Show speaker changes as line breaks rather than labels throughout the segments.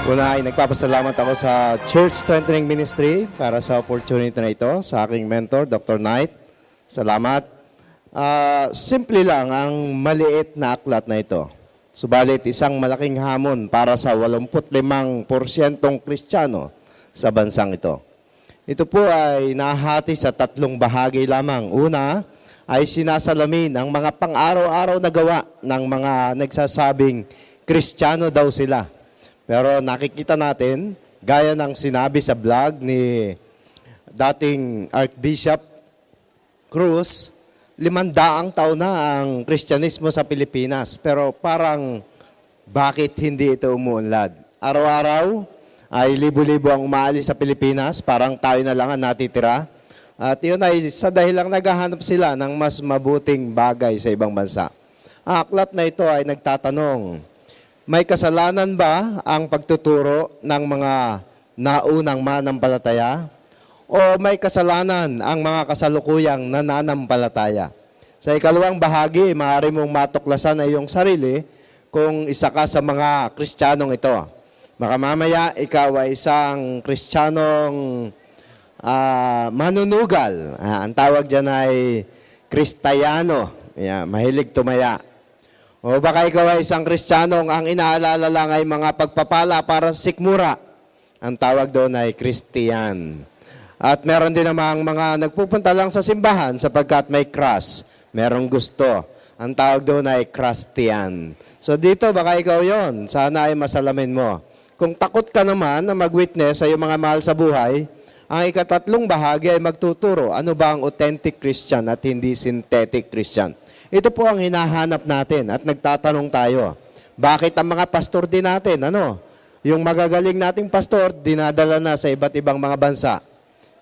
Una ay nagpapasalamat ako sa Church Strengthening Ministry para sa opportunity na ito, sa aking mentor, Dr. Knight. Salamat. Simple lang ang maliit na aklat na ito. Subalit isang malaking hamon para sa 85% Kristiyano sa bansang ito. Ito po ay nahati sa tatlong bahagi lamang. Una ay sinasalamin ang mga pang-araw-araw na gawa ng mga nagsasabing Kristiyano daw sila. Pero nakikita natin, gaya ng sinabi sa vlog ni dating Archbishop Cruz, 500 taon na ang Kristyanismo sa Pilipinas. Pero parang bakit hindi ito umuunlad? Araw-araw ay libo-libo ang umaalis sa Pilipinas, parang tayo na lang ang natitira. At yun ay sa dahilang naghahanap sila ng mas mabuting bagay sa ibang bansa. Ang aklat na ito ay nagtatanong, may kasalanan ba ang pagtuturo ng mga naunang mananampalataya? O may kasalanan ang mga kasalukuyang nananampalataya? Sa ikalawang bahagi, maaari mong matuklasan ay iyong sarili kung isa ka sa mga Kristiyanong ito. Baka mamaya ikaw ay isang Kristiyanong manunugal. Ang tawag dyan ay Kristayano. Mahilig tumaya. O baka ikaw ay isang Kristiyanong ang inaalala lang ay mga pagpapala para sa sikmura. Ang tawag doon ay Kristiyan. At meron din namang mga nagpupunta lang sa simbahan sapagkat may cross. Merong gusto. Ang tawag doon ay Kristiyan. So dito baka ikaw yon. Sana ay masalamin mo. Kung takot ka naman na mag-witness sa iyong mga mahal sa buhay, ang ikatatlong bahagi ay magtuturo ano ba ang authentic Christian at hindi synthetic Christian. Ito po ang hinahanap natin at nagtatanong tayo. Bakit ang mga pastor din natin, yung magagaling nating pastor, dinadala na sa iba't ibang mga bansa.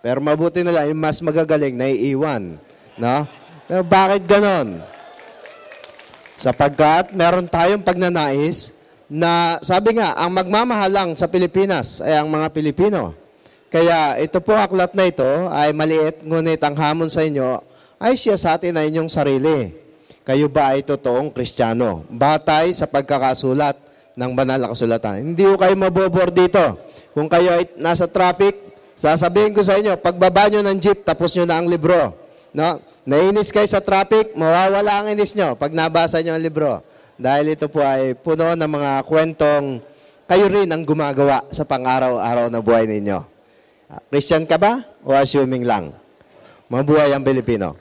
Pero mabuti na lang, yung mas magagaling na iiwan. No? Pero bakit ganon? Sapagkat meron tayong pagnanais na sabi nga, ang magmamahalang sa Pilipinas ay ang mga Pilipino. Kaya ito po aklat na ito ay maliit, ngunit ang hamon sa inyo ay siya sa atin na inyong sarili. Kayo ba ay totoong Kristiyano? Batay sa pagkakasulat ng banal na kasulatan. Hindi ko kayo mabobor dito. Kung kayo ay nasa traffic, sasabihin ko sa inyo, pagbaba nyo ng jeep, tapos nyo na ang libro. No? Nainis kayo sa traffic, mawawala ang inis nyo pag nabasa nyo ang libro. Dahil ito po ay puno ng mga kwentong kayo rin ang gumagawa sa pang-araw-araw na buhay ninyo. Christian ka ba? O assuming lang? Mabuhay ang Pilipino.